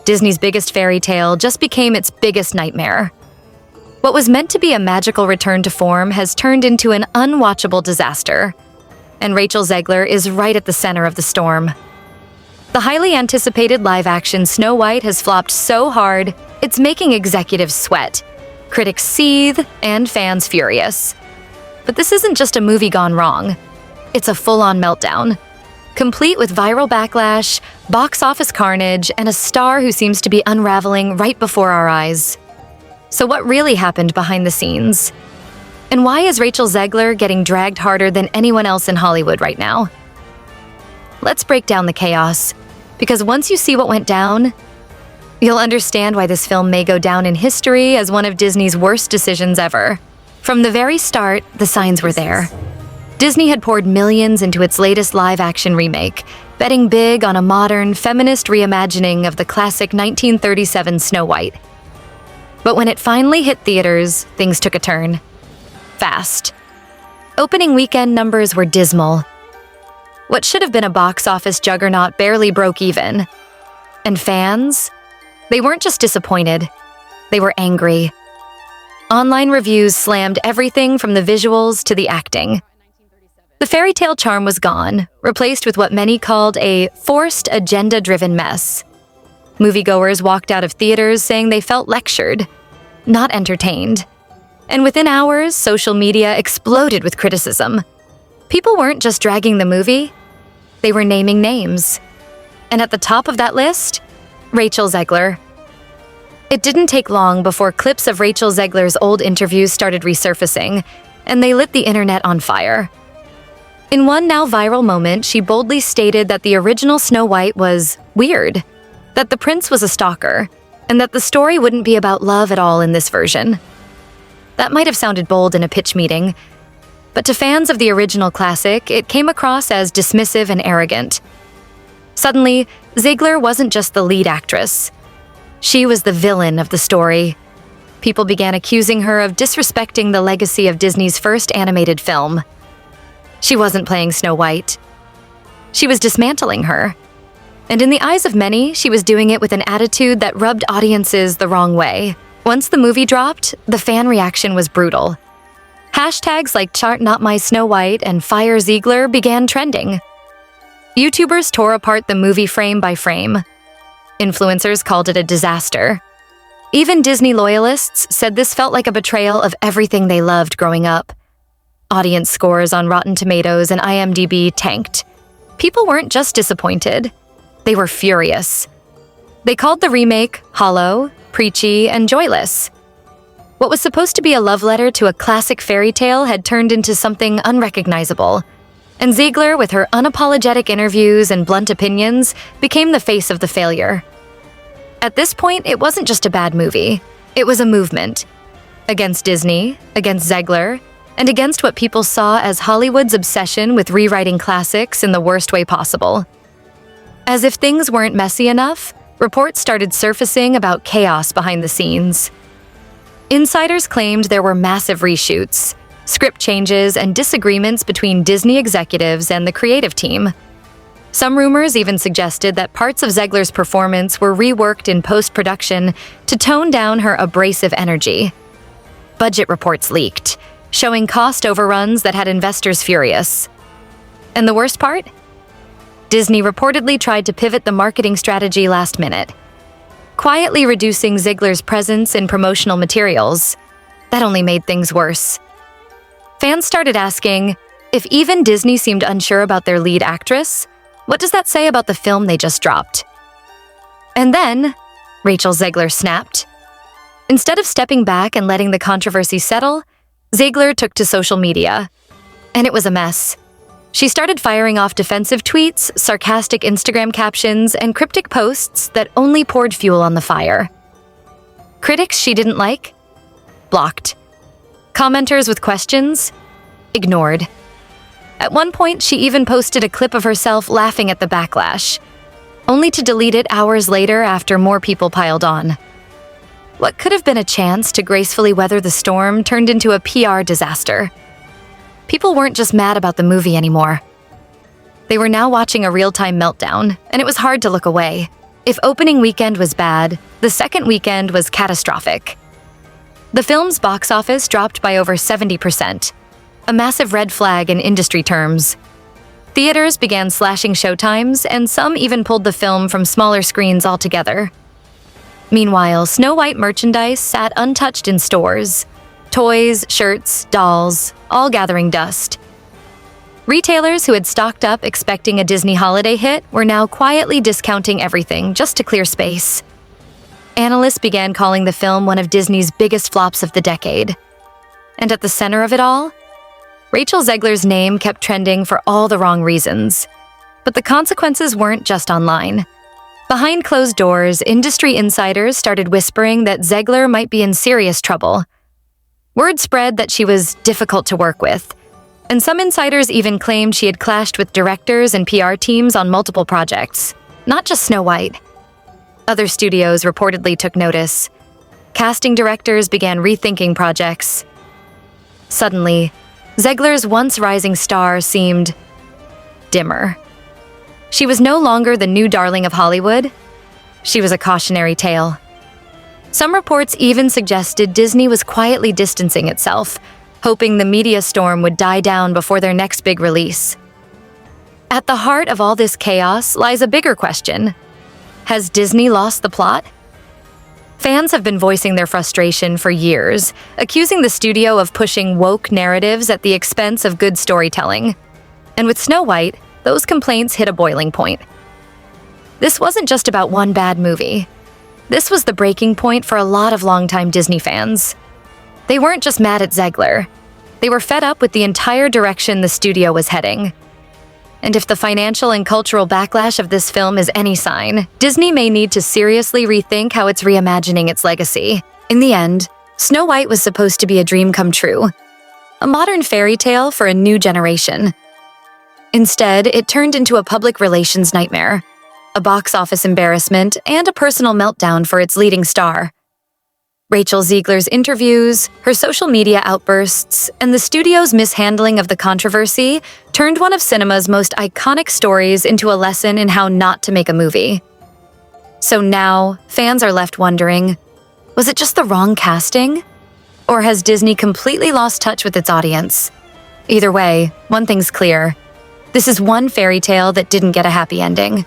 Disney's biggest fairy tale just became its biggest nightmare. What was meant to be a magical return to form has turned into an unwatchable disaster. And Rachel Zegler is right at the center of the storm. The highly anticipated live-action Snow White has flopped so hard, it's making executives sweat, critics seethe, and fans furious. But this isn't just a movie gone wrong. It's a full-on meltdown, complete with viral backlash, box office carnage, and a star who seems to be unraveling right before our eyes. So what really happened behind the scenes? And why is Rachel Zegler getting dragged harder than anyone else in Hollywood right now? Let's break down the chaos, because once you see what went down, you'll understand why this film may go down in history as one of Disney's worst decisions ever. From the very start, the signs were there. Disney had poured millions into its latest live-action remake, betting big on a modern, feminist reimagining of the classic 1937 Snow White. But when it finally hit theaters, things took a turn. Fast. Opening weekend numbers were dismal. What should have been a box office juggernaut barely broke even. And fans? They weren't just disappointed. They were angry. Online reviews slammed everything from the visuals to the acting. The fairy tale charm was gone, replaced with what many called a forced, agenda-driven mess. Moviegoers walked out of theaters saying they felt lectured, not entertained. And within hours, social media exploded with criticism. People weren't just dragging the movie, they were naming names. And at the top of that list, Rachel Zegler. It didn't take long before clips of Rachel Zegler's old interviews started resurfacing, and they lit the internet on fire. In one now viral moment, she boldly stated that the original Snow White was weird, that the prince was a stalker, and that the story wouldn't be about love at all in this version. That might have sounded bold in a pitch meeting, but to fans of the original classic, it came across as dismissive and arrogant. Suddenly, Zegler wasn't just the lead actress. She was the villain of the story. People began accusing her of disrespecting the legacy of Disney's first animated film. She wasn't playing Snow White. She was dismantling her. And in the eyes of many, she was doing it with an attitude that rubbed audiences the wrong way. Once the movie dropped, the fan reaction was brutal. Hashtags like Chart Not My Snow White and Fire Zegler began trending. YouTubers tore apart the movie frame by frame. Influencers called it a disaster. Even Disney loyalists said this felt like a betrayal of everything they loved growing up. Audience scores on Rotten Tomatoes and IMDb tanked. People weren't just disappointed. They were furious. They called the remake hollow, preachy, and joyless. What was supposed to be a love letter to a classic fairy tale had turned into something unrecognizable. And Zegler, with her unapologetic interviews and blunt opinions, became the face of the failure. At this point, it wasn't just a bad movie. It was a movement. Against Disney, against Zegler, and against what people saw as Hollywood's obsession with rewriting classics in the worst way possible. As if things weren't messy enough, reports started surfacing about chaos behind the scenes. Insiders claimed there were massive reshoots, script changes, and disagreements between Disney executives and the creative team. Some rumors even suggested that parts of Zegler's performance were reworked in post-production to tone down her abrasive energy. Budget reports leaked, showing cost overruns that had investors furious. And the worst part? Disney reportedly tried to pivot the marketing strategy last minute, quietly reducing Zegler's presence in promotional materials. That only made things worse. Fans started asking, if even Disney seemed unsure about their lead actress, what does that say about the film they just dropped? And then, Rachel Zegler snapped. Instead of stepping back and letting the controversy settle, Zegler took to social media. And it was a mess. She started firing off defensive tweets, sarcastic Instagram captions, and cryptic posts that only poured fuel on the fire. Critics she didn't like? Blocked. Commenters with questions? Ignored. At one point, she even posted a clip of herself laughing at the backlash, only to delete it hours later after more people piled on. What could have been a chance to gracefully weather the storm turned into a PR disaster. People weren't just mad about the movie anymore. They were now watching a real-time meltdown, and it was hard to look away. If opening weekend was bad, the second weekend was catastrophic. The film's box office dropped by over 70%, a massive red flag in industry terms. Theaters began slashing showtimes, and some even pulled the film from smaller screens altogether. Meanwhile, Snow White merchandise sat untouched in stores. Toys, shirts, dolls, all gathering dust. Retailers who had stocked up expecting a Disney holiday hit were now quietly discounting everything just to clear space. Analysts began calling the film one of Disney's biggest flops of the decade. And at the center of it all, Rachel Zegler's name kept trending for all the wrong reasons. But the consequences weren't just online. Behind closed doors, industry insiders started whispering that Zegler might be in serious trouble. Word spread that she was difficult to work with, and some insiders even claimed she had clashed with directors and PR teams on multiple projects, not just Snow White. Other studios reportedly took notice. Casting directors began rethinking projects. Suddenly, Zegler's once rising star seemed dimmer. She was no longer the new darling of Hollywood. She was a cautionary tale. Some reports even suggested Disney was quietly distancing itself, hoping the media storm would die down before their next big release. At the heart of all this chaos lies a bigger question. Has Disney lost the plot? Fans have been voicing their frustration for years, accusing the studio of pushing woke narratives at the expense of good storytelling. And with Snow White, those complaints hit a boiling point. This wasn't just about one bad movie. This was the breaking point for a lot of longtime Disney fans. They weren't just mad at Zegler. They were fed up with the entire direction the studio was heading. And if the financial and cultural backlash of this film is any sign, Disney may need to seriously rethink how it's reimagining its legacy. In the end, Snow White was supposed to be a dream come true, a modern fairy tale for a new generation. Instead, it turned into a public relations nightmare, a box office embarrassment, and a personal meltdown for its leading star. Rachel Zegler's interviews, her social media outbursts, and the studio's mishandling of the controversy turned one of cinema's most iconic stories into a lesson in how not to make a movie. So now, fans are left wondering, was it just the wrong casting? Or has Disney completely lost touch with its audience? Either way, one thing's clear. This is one fairy tale that didn't get a happy ending.